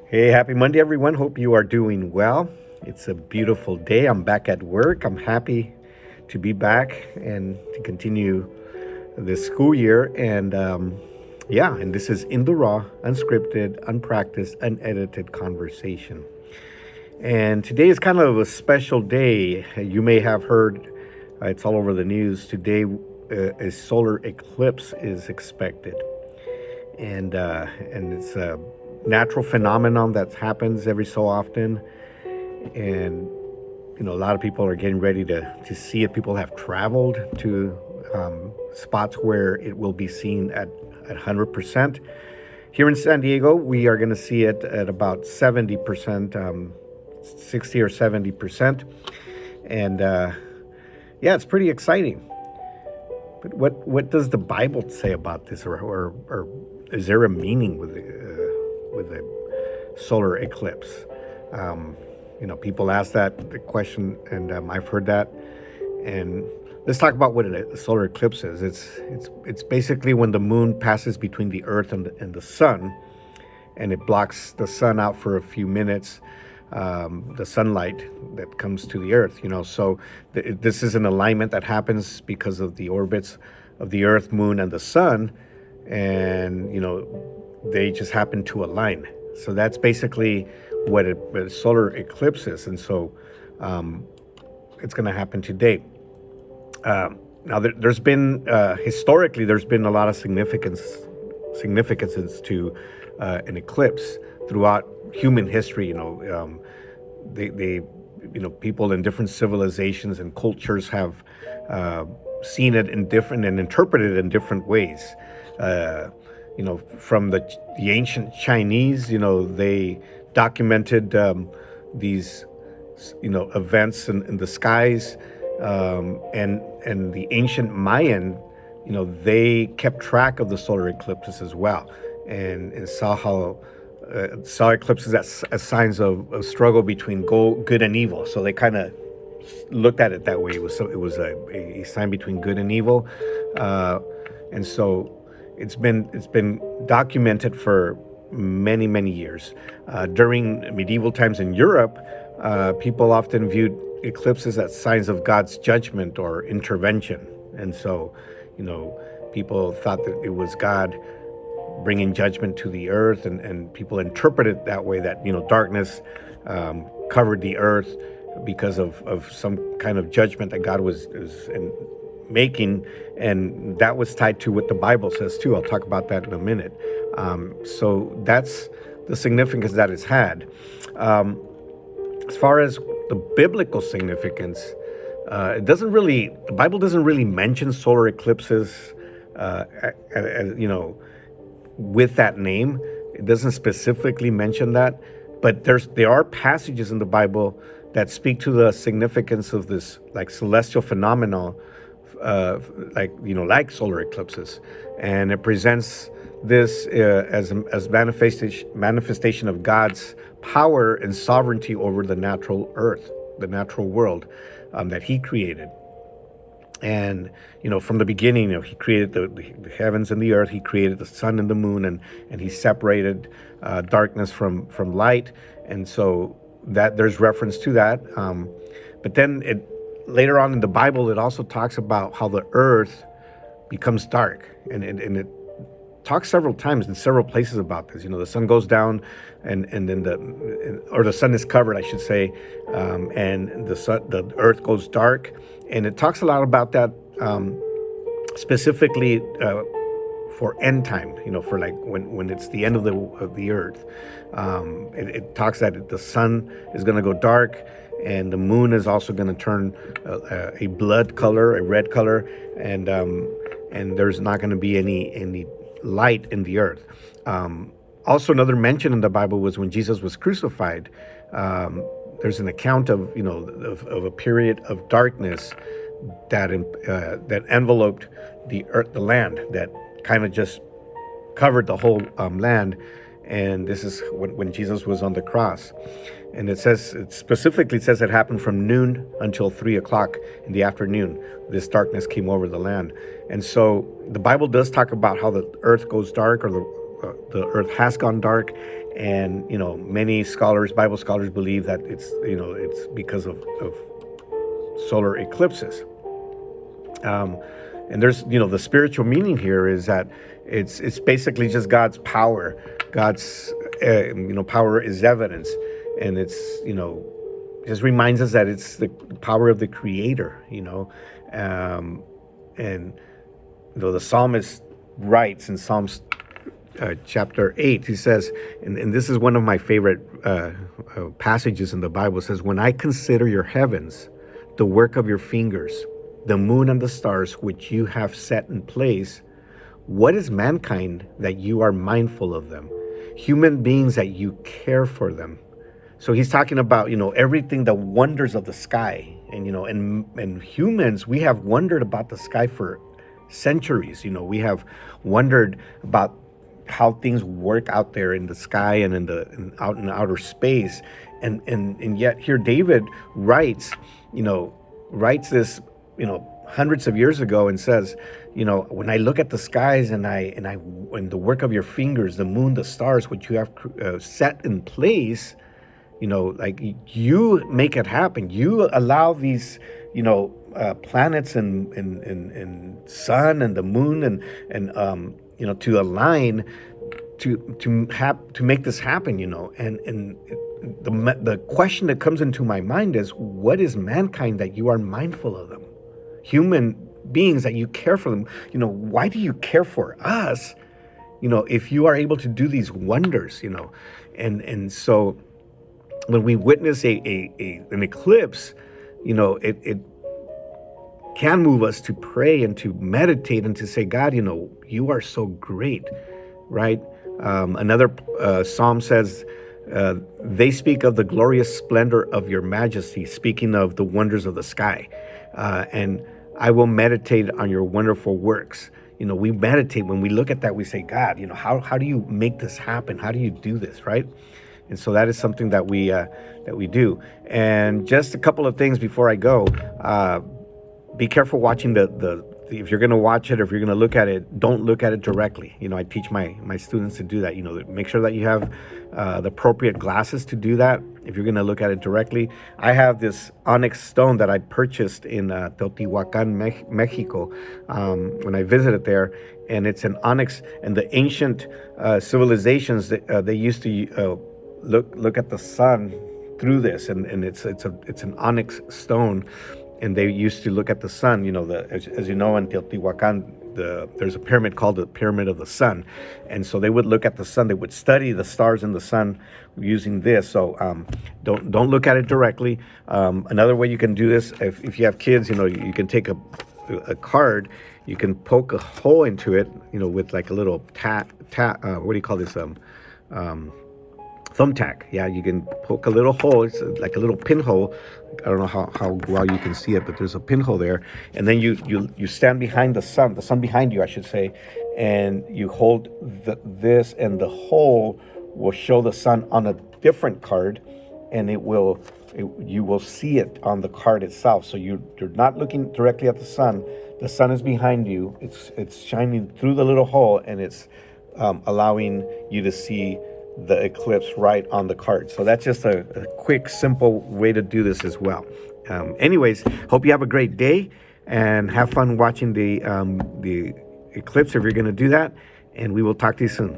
Hey, happy Monday, everyone. Hope you are doing well. It's a beautiful day. I'm back at work. I'm happy to be back and to continue this school year. And this is In the Raw, unscripted, unpracticed, unedited conversation. And today is kind of a special day. You may have heard it's all over the news. Today, a solar eclipse is expected, and it's a natural phenomenon that happens every so often. And a lot of people are getting ready to see it. People have traveled to spots where it will be seen at 100%. Here in San Diego, we are going to see it at about 70%, 60 or 70%. And yeah, it's pretty exciting. But what does the Bible say about this, or is there a meaning with a solar eclipse? People ask the question, and I've heard that. And let's talk about what a solar eclipse is. It's basically when the moon passes between the Earth and the sun, and it blocks the sun out for a few minutes. The sunlight that comes to the Earth, so this is an alignment that happens because of the orbits of the Earth, Moon, and the Sun, and they just happen to align. So that's basically what a solar eclipse is, and so it's going to happen today. Now, there's been historically there's been a lot of significances to an eclipse throughout human history. They people in different civilizations and cultures have seen it in different and interpreted it in different ways. From the ancient Chinese, they documented these events in the skies, and the ancient Mayan, they kept track of the solar eclipses as well, and saw eclipses as signs of struggle between good and evil. So they kind of looked at it that way. It was a sign between good and evil, and so it's been documented for many years. During medieval times in Europe, people often viewed eclipses as signs of God's judgment or intervention, and so people thought that it was God bringing judgment to the earth, and people interpret it that way, that darkness covered the earth because of some kind of judgment that God was making, and that was tied to what the Bible says too. I'll talk about that in a minute. So that's the significance that it's had. As far as the biblical significance, the Bible doesn't really mention solar eclipses, with that name. It doesn't specifically mention that, but there are passages in the Bible that speak to the significance of this, like, celestial phenomenon, like solar eclipses, and it presents this as manifestation of God's power and sovereignty over the natural earth, the natural world that He created. And from the beginning, He created the heavens and the earth. He created the sun and the moon, and He separated darkness from light. And so that there's reference to that. But then later on in the Bible, it also talks about how the earth becomes dark, and it talks several times in several places about this. The sun goes down, and then the sun is covered, I should say, and the earth goes dark, and it talks a lot about that, specifically for end time. For like when it's the end of the earth. It talks that the sun is going to go dark, and the moon is also going to turn a blood color, a red color, and there's not going to be any light in the earth. Also, another mention in the Bible was when Jesus was crucified. There's an account of a period of darkness that enveloped the earth, the land, that kind of just covered the whole land. And this is when Jesus was on the cross. And it specifically says it happened from noon until 3:00 in the afternoon. This darkness came over the land. And so the Bible does talk about how the earth goes dark, or the earth has gone dark, And many scholars, Bible scholars, believe that it's because of solar eclipses. And there's the spiritual meaning here is that it's basically just God's power. God's power is evidence, and it's just reminds us that it's the power of the Creator. And the psalmist writes in Psalms chapter 8, he says, and this is one of my favorite passages in the Bible. It says, "When I consider your heavens, the work of your fingers, the moon and the stars which you have set in place, what is mankind that you are mindful of them? Human beings that you care for them." So he's talking about, everything, the wonders of the sky. And humans, we have wondered about the sky for centuries. We have wondered about how things work out there in the sky and out in outer space. And yet here David writes this, hundreds of years ago, and says, when I look at the skies and the work of your fingers, the moon, the stars, which you have set in place, like you make it happen. You allow these, planets and sun and the moon and to align to make this happen. And the question that comes into my mind is, what is mankind that you are mindful of them? Human beings that you care for them. Why do you care for us? If you are able to do these wonders, and so when we witness an eclipse, it can move us to pray and to meditate and to say, God, you are so great, right? Another psalm says, they speak of the glorious splendor of your majesty, speaking of the wonders of the sky. And I will meditate on your wonderful works. We meditate. When we look at that, we say, God, how do you make this happen? How do you do this, right? And so that is something that we do. And just a couple of things before I go. Be careful watching if you're going to watch it, or if you're going to look at it, don't look at it directly. I teach my students to do that. Make sure that you have the appropriate glasses to do that. If you're going to look at it directly, I have this onyx stone that I purchased in Teotihuacan, Mexico, when I visited there, and it's an onyx. And the ancient civilizations, they used to look at the sun through this, and it's an onyx stone. And they used to look at the sun, as you know, in Teotihuacan, there's a pyramid called the Pyramid of the Sun. And so they would look at the sun, they would study the stars in the sun using this. So don't look at it directly. Another way you can do this, if you have kids, you can take a card, you can poke a hole into it, with like a little what do you call this? Thumbtack. Yeah, you can poke a little hole. It's like a little pinhole. I don't know how well you can see it, but there's a pinhole there. And then you stand behind the sun behind you, I should say, and you hold this, and the hole will show the sun on a different card, and you will see it on the card itself. So you're not looking directly at the sun. The sun is behind you. It's shining through the little hole, and it's allowing you to see the eclipse right on the card. So that's just a quick, simple way to do this as well. Anyways, hope you have a great day and have fun watching the eclipse if you're going to do that. And we will talk to you soon.